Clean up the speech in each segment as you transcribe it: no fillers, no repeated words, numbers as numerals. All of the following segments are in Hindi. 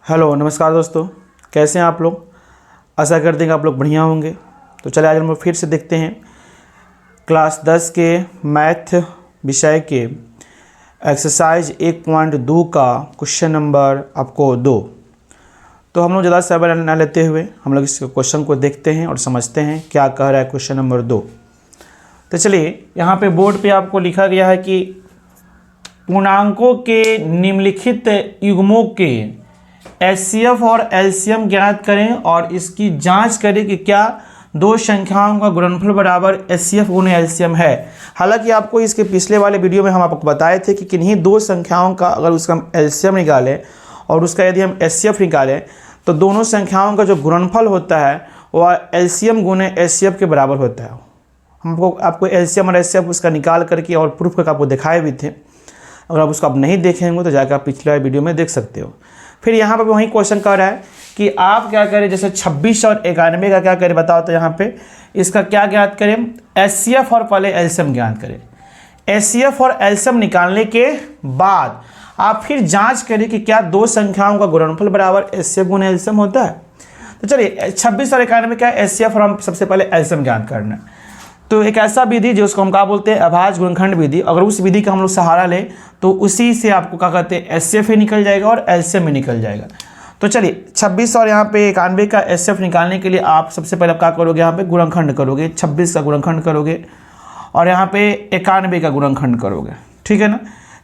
हेलो नमस्कार दोस्तों, कैसे हैं आप लोग। आशा करते हैं कि आप लोग बढ़िया होंगे। तो चलिए आज हम लोग फिर से देखते हैं क्लास 10 के मैथ विषय के एक्सरसाइज 1.2 का क्वेश्चन नंबर आपको 2। तो हम लोग ज़्यादा समय न लेते हुए हम लोग इस क्वेश्चन को देखते हैं और समझते हैं क्या कह रहा है क्वेश्चन नंबर 2। तो चलिए यहाँ पे बोर्ड पे आपको लिखा गया है कि पूर्णांकों के निम्नलिखित युग्मों के एचसीएफ और एलसीएम ज्ञात करें और इसकी जांच करें कि क्या दो संख्याओं का गुणनफल बराबर एचसीएफ गुणे एलसीएम है। हालांकि आपको इसके पिछले वाले वीडियो में हम आपको बताए थे कि किन्हीं दो संख्याओं का अगर उसका हम एलसीएम निकालें और उसका यदि हम एचसीएफ निकालें तो दोनों संख्याओं का जो गुणनफल होता है वह एलसीएम गुणे एचसीएफ के बराबर होता है। हमको आपको एलसीएम और एचसीएफ उसका निकाल करके और प्रूफ करके आपको दिखाए भी थे। अगर आप उसको आप नहीं देखेंगे तो जाकर आप पिछले वीडियो में देख सकते हो। फिर यहाँ पर वही क्वेश्चन कर रहा है कि आप क्या करें, जैसे 26 और 91 का क्या करें बताओ। तो यहाँ पे इसका क्या ज्ञात करें, एचसीएफ और पहले एलसीएम ज्ञात करें। एचसीएफ और एलसीएम निकालने के बाद आप फिर जांच करें कि क्या दो संख्याओं का गुणनफल बराबर एचसीएफ गुणे एलसीएम होता है। तो चलिए 26 और 91 क्या एचसीएफ और हम सबसे पहले एलसीएम ज्ञात करना है। तो एक ऐसा विधि जिसको हम क्या बोलते हैं, अभाज्य गुणनखंड विधि। अगर उस विधि का हम लोग सहारा लें तो उसी से आपको क्या कहते हैं, एचसीएफ ही निकल जाएगा और एलसीएम भी निकल जाएगा। तो चलिए 26 और यहाँ पे 91 का एचसीएफ निकालने के लिए आप सबसे पहले क्या करोगे, यहाँ पे गुणनखंड करोगे, 26 का गुणनखंड करोगे और यहाँ पे 91 का गुणनखंड करोगे। ठीक है ना।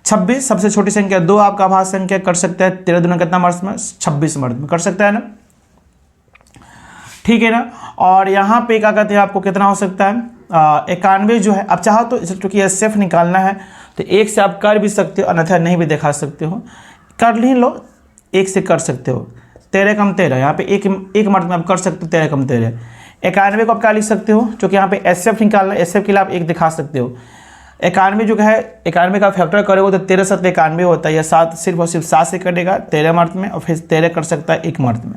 26 सबसे छोटी संख्या 2 आपका अभाज्य संख्या कर सकता है। 13 दूना कितना मर्द में, 26 मर्द में कर सकता है ना। ठीक है ना। और यहाँ पे क्या कहते हैं, आपको कितना हो सकता है 91 जो है। अब चाहो तो क्योंकि एचसीएफ निकालना है तो 1 से आप कर भी सकते हो, अन्यथा नहीं भी दिखा सकते हो। कर ही लो, 1 से कर सकते हो। 13 कम 13 यहाँ पे एक मर्द में आप कर सकते हो। 13 कम 13 91 को आप क्या लिख सकते हो, क्योंकि यहाँ पे एचसीएफ निकालना है, एचसीएफ के लिए आप 1 दिखा सकते हो। 91 जो है 91 का फैक्टर करोगे तो 13 7 91 होता है। या 7 सिर्फ और सिर्फ 7 से कटेगा 13 मर्द में और फिर 13 कर सकता है 1 मर्द में।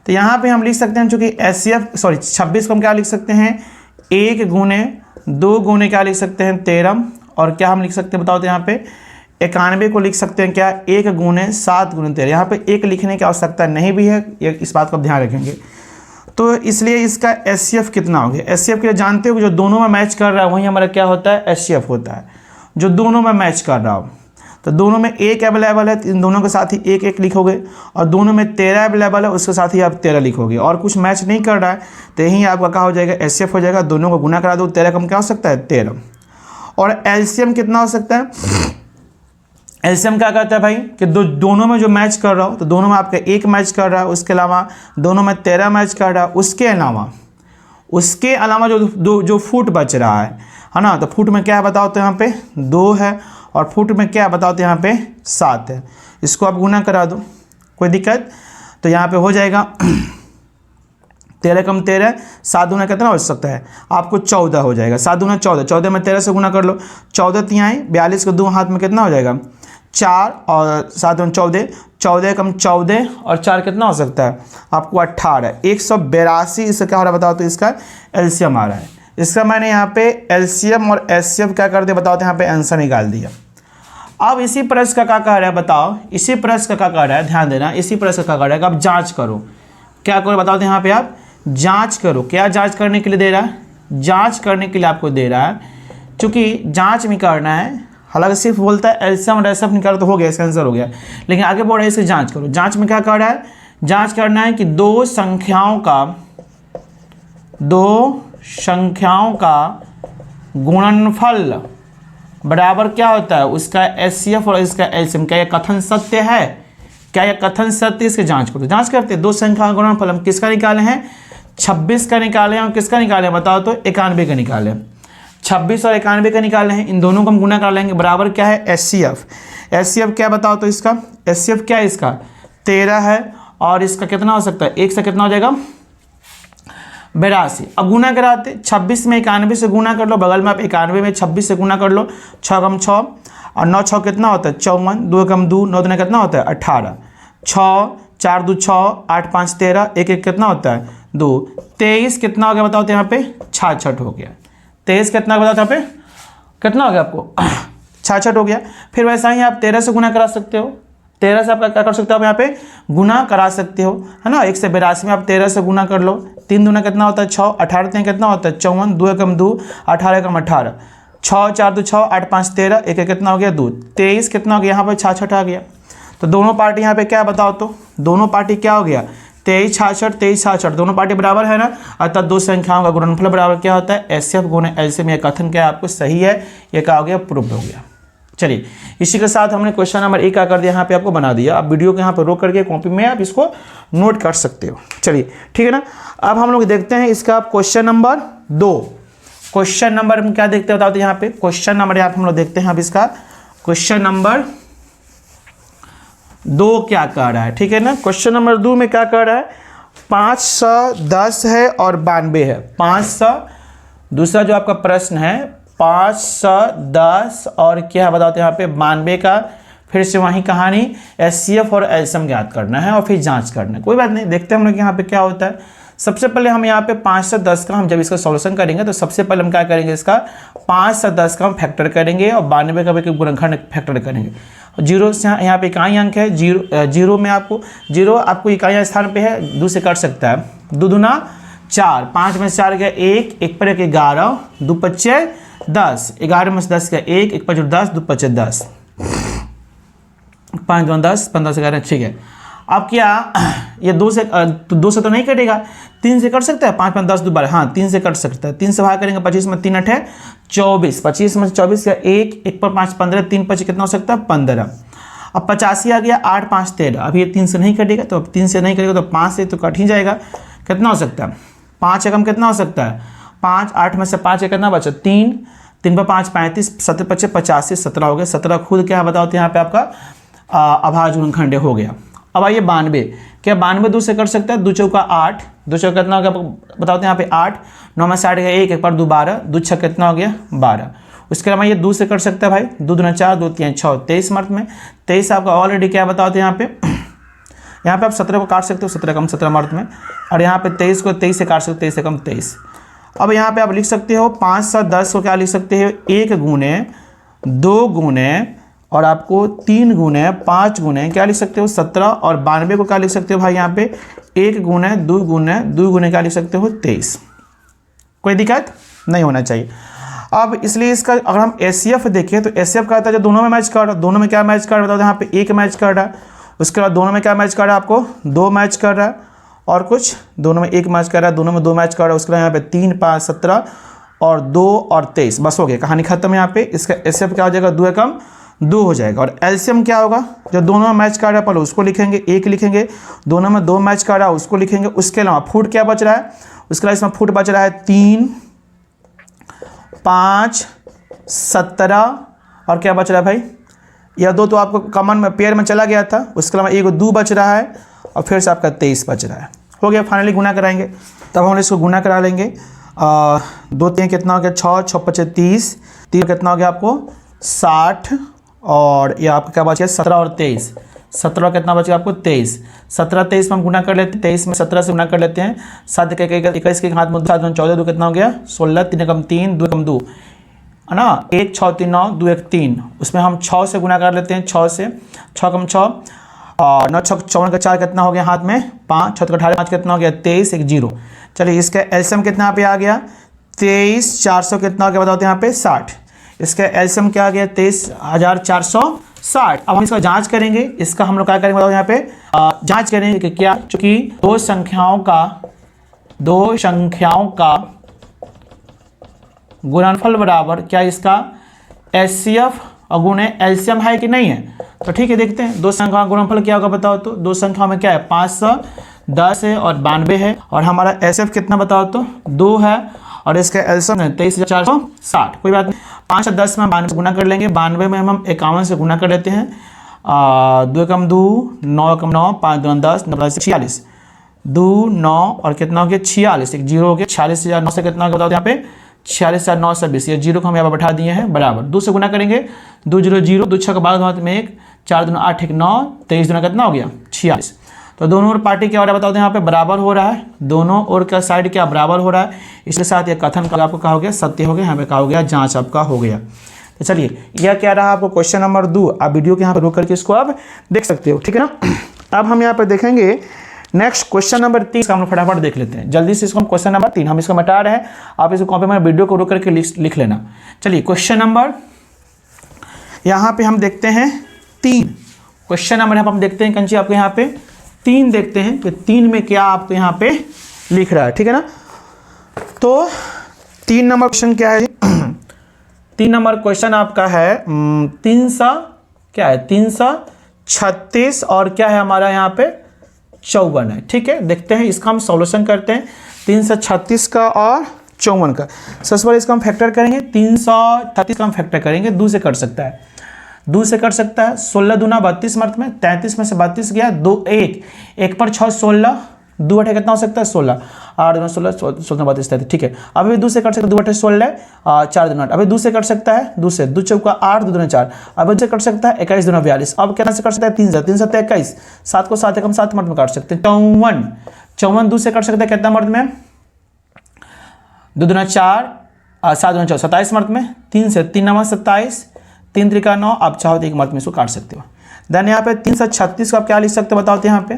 तो यहाँ पे हम लिख सकते हैं चूँकि एचसीएफ 26 को हम क्या लिख सकते हैं, 1 गुणे 2 गुणे क्या लिख सकते हैं 13। और क्या हम लिख सकते हैं बताओ। तो यहाँ पे 91 को लिख सकते हैं क्या, 1 गुणे 7 गुणे 13। यहाँ पे 1 लिखने की आवश्यकता नहीं भी है, इस बात को आप ध्यान रखेंगे। तो इसलिए इसका एचसीएफ कितना हो गया। एचसीएफ के लिए जानते हो जो दोनों में मैच कर रहा है वही हमारा क्या होता है, एचसीएफ होता है। जो दोनों में मैच कर रहा हो तो दोनों में 1 अवेलेबल है, इन दोनों के साथ ही 1 1 लिखोगे। और दोनों में 13 अवेलेबल है, उसके साथ ही आप 13 लिखोगे। और कुछ मैच नहीं कर रहा है तो यही आपका क्या हो जाएगा, एचसीएफ हो जाएगा। दोनों को गुना करा दो, 13 कम क्या हो सकता है 13। और एलसीएम कितना हो सकता है, एलसीएम क्या कहता है भाई कि दोनों में जो मैच कर रहा हो तो दोनों में आपका 1 मैच कर रहा है, उसके अलावा दोनों में 13 मैच कर रहा है। उसके अलावा जो फुट बच रहा है ना। तो फुट में क्या है बताओ। तो यहाँ पे 2 है और फुट में क्या बताओ। तो यहाँ पे 7 है। इसको आप गुना करा दो, कोई दिक्कत। तो यहाँ पे हो जाएगा 13 कम 13, 7 दूना कितना हो सकता है आपको 14 हो जाएगा। 7 दूना 14, 14 में 13 से गुना कर लो। 14 तिहाई 42 को 2 हाथ में कितना हो जाएगा 4 और 7 दूना 14, 14 कम 14 और 4 कितना हो सकता है आपको 18। 182 इसका क्या हो रहा है बताओ। तो इसका एलसीएम आ रहा है। इसका मैंने यहाँ पे एलसीएम और एचसीएफ क्या कर दिया बताओ। तो यहाँ पे आंसर निकाल दिया। अब इसी प्रश्न का क्या कह रहा है बताओ। इसी प्रश्न का क्या कह रहा है, ध्यान देना। इसी प्रश्न का क्या कह रहा है कि आप जांच करो। क्या करो बताओ। तो यहाँ पे आप जांच करो। क्या जांच करने के लिए दे रहा है, जांच करने के लिए आपको दे रहा है। चूँकि जांच में करना है, हालांकि सिर्फ बोलता है एलसीएम और एचसीएफ निकालो तो हो गया, इसका आंसर हो गया। लेकिन आगे बोल रहा है इसे जांच करो। जांच में क्या कर रहा है, जांच करना है कि दो संख्याओं का गुणनफल बराबर क्या होता है, उसका एचसीएफ और इसका एलसीएम। क्या यह कथन सत्य है, क्या यह कथन सत्य, इसकी जांच करो। जांच करते हैं। दो संख्या का गुणनफल हम किसका निकाले हैं, 26 का निकाले हैं। और किसका निकाले हैं बताओ। तो 91 का निकाले। 26 और 91 का निकाले हैं। इन दोनों को हम गुना कर लेंगे, बराबर क्या है एचसीएफ। एचसीएफ क्या बताओ। तो इसका एचसीएफ क्या है, इसका 13 है। और इसका कितना हो सकता है, 1 से कितना हो जाएगा 82। अब गुना कराते, 26 में 91 से गुना कर लो। बगल में आप 91 में 26 से गुना कर लो। 6 कम 6 और 9 6 कितना होता है 54। 2 कम 2, 9 दूना कितना होता है 18। 6 4 2 6, 8 5 13, 1 1 कितना होता है 2। 23 कितना हो गया बताओ। तो यहाँ पे 66 हो गया। 23 कितना बताओ। यहाँ पे कितना हो गया आपको 66 हो गया। फिर वैसा ही आप 13 से गुना करा सकते हो। 13 से आप क्या कर सकते हो, आप यहाँ पे गुना करा सकते हो, है ना। 182 में आप 13 से गुना कर लो, 3 दूना कितना होता है 6, 18 3 कितना होता है 54, 2 एकम 2, 18 एकम 18, 6 4 2 6, 8 5 13, एक कितना हो गया 2, 23 कितना हो गया, यहाँ पर 66 आ गया। तो दोनों पार्टी यहाँ पे क्या बताओ, तो दोनों पार्टी क्या हो गया 23 66, 23 66, दोनों पार्टी बराबर है ना। अर्थात दो संख्याओं का गुणनफल बराबर क्या होता है, एचसीएफ गुणा एलसीएम। यह कथन क्या है आपको सही है, ये क्या हो गया प्रूफ हो गया। चलिए इसी के साथ हमने क्वेश्चन नंबर 1 क्या कर दिया, यहाँ पे आपको बना दिया। आप वीडियो को यहाँ पे रोक करके कॉपी में आप इसको नोट कर सकते हो। चलिए ठीक है ना। अब हम लोग देखते हैं इसका क्वेश्चन नंबर 2। क्वेश्चन नंबर हम क्या देखते हैं बताओ, यहाँ पे क्वेश्चन नंबर यहाँ पे हम लोग देखते हैं अब इसका क्वेश्चन नंबर 2 क्या कह रहा है, ठीक है ना। क्वेश्चन नंबर 2 में क्या कह रहा है, 510 है और 92 है। 500 दूसरा जो आपका प्रश्न है 510 और क्या है बताते हैं यहाँ पे 92 का। फिर से वही कहानी एचसीएफ और एलसीएम ज्ञात करना है और फिर जांच करना है। कोई बात नहीं, देखते हैं हम लोग यहाँ पे क्या होता है। सबसे पहले हम यहाँ पे 5 से 10 का हम जब इसका सॉल्यूशन करेंगे तो सबसे पहले हम क्या करेंगे, इसका 5 से 10 का हम फैक्टर करेंगे और 92 का भी गुणनखंड फैक्टर करेंगे। जीरो से यहाँ पे इकाई अंक है, जीरो में आपको जीरो आपको इकाई स्थान पे है, 2 से कट सकता है। 2 दूना 4, 5 में से 4 गया 1, 1 पर 1 11, 2 पच्चे 10, 11 में से 10 गया 1, 1 पच्चे 10, 2 पच्चे 10, 5 2 10, 15 से 11, ठीक है। अब क्या ये 2 से तो नहीं कटेगा, 3 से कट सकता है, 5 5 10 2 12, हाँ 3 से कट सकता है। 3 से भाग करेंगे 25 में 3 8 24, 25 में 24 का 1, 1 पर 5 15, 3 5 कितना हो सकता है 15। अब 85 आ गया, 8 5 13, अब ये 3 से नहीं कटेगा, तो अब 3 से नहीं कटेगा तो 5 से तो कट ही जाएगा। कितना हो सकता है 5 एकम कितना हो सकता है 5, 8 में से 5 कितना बचा 3, 3 पर 5 35, 7 पच्चे 85, 17 हो गया। 17 खुद क्या बताओ तो यहाँ पे आपका अभाज्य गुणनखंड हो गया। अब आइए 92, क्या 92 2 से कर सकता है, 2 चौका 8, 2 चौका कितना हो गया बताओ तो यहाँ पे 8, 9 में से 8 गया 1, 1 पर 2 12, 2 6 कितना हो गया 12। उसके अलावा ये 2 से कर सकता है भाई, 2 दूना 4, 2 3 6, 23 मर्द में 23 आपका ऑलरेडी क्या बताओ तो यहाँ पे आप 17 को काट सकते हो, 17 कम 17 मर्द में, और यहाँ पे 23 को 23 से काट सकते हो, 23 से कम 23। अब यहाँ पे आप लिख सकते हो 5 से 10 को क्या लिख सकते हो 1 गुने 2 गुने और आपको 3 गुने 5 गुने क्या लिख सकते हो 17, और 92 को क्या लिख सकते हो भाई यहाँ पे 1 गुने 2 गुने क्या लिख सकते हो 23। कोई दिक्कत नहीं होना चाहिए। अब इसलिए इसका अगर हम एचसीएफ देखें तो एचसीएफ का आता है जो दोनों में मैच कर रहा है, दोनों में क्या मैच कर रहा है बताओ यहाँ पे 1 मैच कर रहा है। उसके बाद दोनों में क्या मैच कर रहा है आपको 2 मैच कर रहा है, और कुछ दोनों में 1 मैच कर रहा है, दोनों में 2 मैच कर रहा है। उसके बाद यहाँ पे 3 5 17 और 2 और 23, बस हो गया, कहानी खत्म। यहाँ पे इसका एचसीएफ क्या हो जाएगा 2 एकम 2 हो जाएगा। और एलसीएम क्या होगा, जो दोनों में मैच कर रहा है पहले उसको लिखेंगे, 1 लिखेंगे, दोनों में 2 मैच कर रहा है उसको लिखेंगे। उसके अलावा फुट क्या बच रहा है, उसके अलावा इसमें फुट बच रहा है 3 5 17 और क्या बच रहा है भाई, यह 2 तो आपको कॉमन में पेयर में चला गया था। उसके अलावा 1 2 बच रहा है और फिर से आपका 23 बच रहा है। हो गया, फाइनली गुना कराएंगे, तब हम इसको गुना करा लेंगे। 2 3 कितना हो गया 6 6 25 30, 3 कितना हो गया आपको 60, और ये आपका क्या बच गया 17 और 23, 17 कितना बच गया आपको 23, 17 23 में हम गुना कर लेते हैं, 23 में 17 से गुना कर लेते हैं, 7 के 21 के हाथ में 7 14 2 कितना हो गया 16, 3 कम 3 2 कम 2 है ना, 1 6 3 9 2 1 3, उसमें हम 6 से गुना कर लेते हैं, 6 से 6 कम 6 और 9 6 54 का 4 कितना हो गया हाथ में 5, 6 18 5 कितना हो गया 23 1 0। चलिए इसका एलसीएम कितना यहाँ पे आ गया 23 400 कितना हो गया बताओ यहाँ पे 60। इसका एलसीएम क्या आ गया 23,460। अब हम इसका जांच करेंगे, इसका हम लोग क्या करेंगे बताओ यहाँ पे जांच करेंगे कि क्या, चूंकि दो संख्याओं का गुणनफल बराबर क्या इसका एचसीएफ और गुणे एलसीएम है कि नहीं है। तो ठीक है, देखते हैं दो संख्याओं का गुणनफल क्या होगा बताओ। तो दो संख्याओं में क्या है 510 है और 92 है, और हमारा एचसीएफ कितना बताओ तो 2 है, और इसका एलसीएम है 23,460। कोई बात नहीं, 5 और 10 में 92 गुना कर लेंगे, 92 में हम 51 से गुना कर लेते हैं, 2 कम 2 9 कम 9 5 2 10 9 46 2 9 और कितना हो गया 46, एक जीरो हो गया 46,900 से कितना बताओ यहाँ पे 46,920। ये जीरो को हम यहाँ पर बैठा दिए हैं बराबर 2 से गुना करेंगे 2 0 0 2 6 का 12 में 1 4 2 8 1 9 23 दुना कितना हो गया 46। तो दोनों ओर पार्टी क्या हो रहा है बताओ, यहाँ पे बराबर हो रहा है, दोनों ओर का साइड क्या बराबर हो रहा है। इसके साथ ये कथन का आपको कहा हो गया सत्य हो गया, यहाँ पे कहा हो गया जांच आपका हो गया। तो चलिए यह क्या रहा आपको क्वेश्चन नंबर 2। आप वीडियो के यहाँ पर रुक करके इसको आप देख सकते हो, ठीक है ना। अब हम यहाँ पर देखेंगे नेक्स्ट क्वेश्चन नंबर 3 का हम फटाफट देख लेते हैं जल्दी से। इसको हम क्वेश्चन नंबर 3 हम इसको मिटा रहे हैं, आप इसको कॉपी में वीडियो को रुक करके लिख लेना। चलिए क्वेश्चन नंबर यहाँ पे हम देखते हैं 3। क्वेश्चन नंबर यहाँ पर हम देखते हैं कंची आपको यहाँ पे 3 देखते हैं कि 3 में क्या आपको यहाँ पे लिख रहा है, ठीक है ना। तो 3 नंबर क्वेश्चन क्या है? 3 नंबर क्वेश्चन आपका है 336 और क्या है हमारा यहाँ पे 54 है, ठीक है। देखते हैं इसका हम सॉल्यूशन करते हैं 336 का और 54 का। सबसे पहले इसका हम फैक्टर करेंगे, 336 का हम फैक्टर करेंगे, 2 से कर सकता है, 2 से कर सकता है। 16 दूना 32 मर्थ में, 33 में से 32 गया, 2 1 पर 6 16, 2 अठे कितना हो सकता है 16, 8 दूना 16, 16 32 33, ठीक है। अभी 2 से कर सकता है, 2 अठे 16, 4 दूना 8, अभी 2 से कर सकता है, 2 से 2 चौका 8, 2 दूना 4, अभी 2 से कर सकता है 21 दूना 42। अब कितना से कर सकता है 3 से 21, 7 को 7 एकम 7 मर्द में काट सकते हैं। 54 2 से कर सकते हैं कितना मर्द में, 2 दूना 4, 7 दूना 4 27 मर्द में, 3 से 3 9 27, 3 त्रिका 9, आप चाहो तो एक मर्द में इसको काट सकते हो। देन यहाँ पे 336 को आप क्या लिख सकते हो बताओ तो यहाँ पे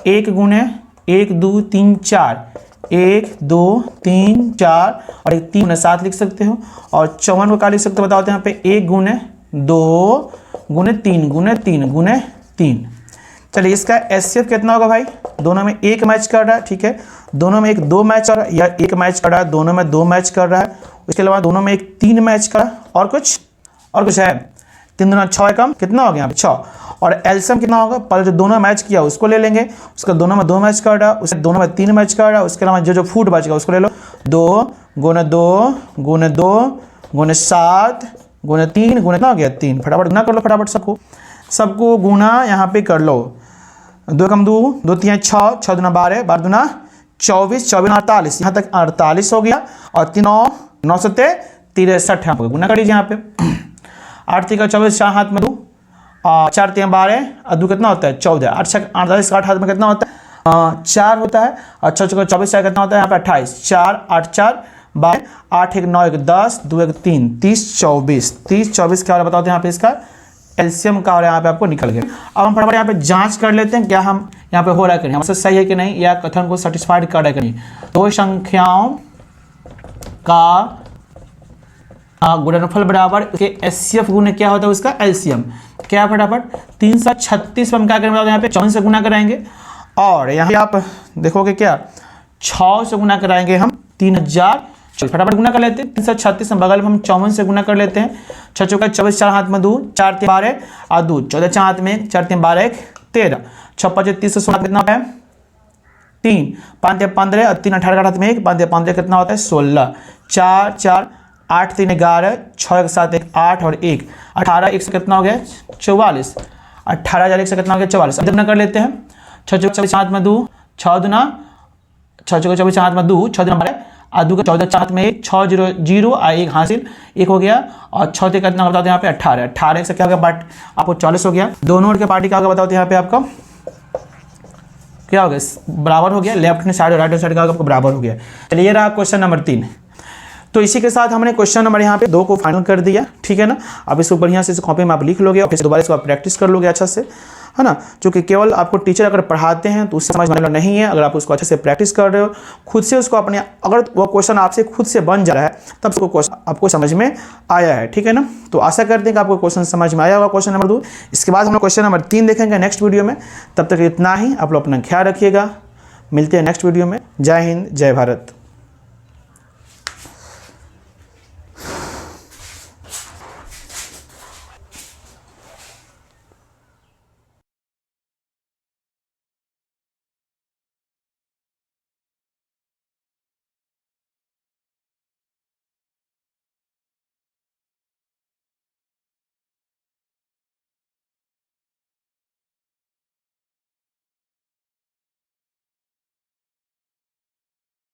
1 गुने 1 2 3 4, 1 2 3 4 और 1 3 गुने 7 लिख सकते हो। और 54 को क्या लिख सकते हो बताओ तो यहाँ पे 1 गुने 2 गुने 3 गुने 3 गुने 3। चलिए इसका एचसीएफ कितना होगा भाई? दोनों में 1 मैच कर रहा है, ठीक है। दोनों में 2 मैच कर रहा है या 1 मैच कर रहा है, दोनों में 2 मैच कर रहा है। उसके अलावा दोनों में 3 मैच कर रहा है और कुछ है। 3 दूना 6 एकम कितना हो गया यहाँ पे 6। और एलसीएम कितना होगा? पहले जो दोनों मैच किया उसको ले लेंगे, उसका दोनों में 2 मैच कर रहा है, उसके दोनों में 3 मैच कर रहा है। उसके अलावा जो फूट बच गया उसको ले लो, 2 गुने 2 गुने 2 गुने 7 गुने 3 गुने कितना हो गया 3। फटाफट गुना कर लो, फटाफट सबको गुना यहाँ पे कर लो। 2 कम 2 2 3 6, 6 दूना 12, 12 दूना 24, 24 48, यहाँ तक 48 हो गया। और 3 9 7 63 यहाँ पे गुना कर लीजिए यहाँ पे। 8 3 24, 4 हाथ में 2, 4 3 12 और 2 कितना होता है 14, 8 6 48, 8 हाथ में कितना होता है 4 होता है। और 6 6 24 4 कितना होता है यहाँ पे 28, 4 8 4 12, 8 1 9 1 10, 2 1 3 30 24, 30 24 क्या हो रहा है बताओ तो यहाँ पे इसका एलसीएम का और यहाँ पे आपको निकल गया। अब हम फटाफट यहाँ पे जांच कर लेते हैं क्या हम यहाँ पे हो रहा है कि नहीं, हमसे सही है कि नहीं या कथन को सेटिस्फाइड कर रहा है कि नहीं। दो संख्याओं का गुणनफल बराबर के एचसीएफ गुने क्या होता है उसका एलसीएम। क्या फटाफट 336 पर हम क्या करेंगे यहाँ पे 54 से गुना कराएंगे और यहाँ पे आप देखोगे क्या 6 से गुना कराएंगे हम 3000। फटाफट गुना कर लेते हैं 336 में बगल में हम 54 से गुना कर लेते हैं। 6 चौका 24, 4 हाथ में 2, 4 3 12 और 2 14, 4 हाथ में 4 3 12 13, 6 5 30 16 कितना है 3, 5 15 और 3 18 हाथ में 1, 5 15 कितना होता है 16, 4 4 8 3 11, 6 1 7 1 8 और 1 18 1 से कितना हो गया 44, 18 1 से कितना हो गया 44। अब गुना कर लेते हैं 6 चौका 24 हाथ में 2, 6 दूना 6 चौका 24 हाथ में 2, 6 दूना 12 और 2 14 4 में 1, 6 0 0 और 1 हासिल 1 हो गया। और 6 से कितना बताते हैं यहाँ पे 18, 18 से क्या हो गया पार्ट आपको 40 हो गया। दोनों के पार्टी का बताओ यहाँ पे आपका क्या हो गया बराबर हो गया। लेफ्ट हैंड साइड और राइट हैंड साइड का आपको बराबर हो गया। चलिए रहा क्वेश्चन नंबर 3। तो इसी के साथ हमने क्वेश्चन नंबर यहाँ पे 2 को फाइनल कर दिया, ठीक है ना। अब इसको बढ़िया से इस कॉपी में आप लिख लोगे और फिर दोबारा इसको आप प्रैक्टिस कर लोगे अच्छा से, है ना। क्योंकि केवल आपको टीचर अगर पढ़ाते हैं तो उससे समझ में नहीं है। अगर आप उसको अच्छे से प्रैक्टिस कर रहे हो खुद से उसको अपने, अगर वो क्वेश्चन आपसे खुद से बन जा रहा है तब उसको क्वेश्चन आपको समझ में आया है, ठीक है ना। तो आशा करते हैं कि आपको क्वेश्चन समझ में आया होगा क्वेश्चन नंबर 2। इसके बाद हम लोग क्वेश्चन नंबर 3 देखेंगे नेक्स्ट वीडियो में। तब तक इतना ही, आप लोग अपना ख्याल रखिएगा। मिलते हैं नेक्स्ट वीडियो में। जय हिंद, जय भारत।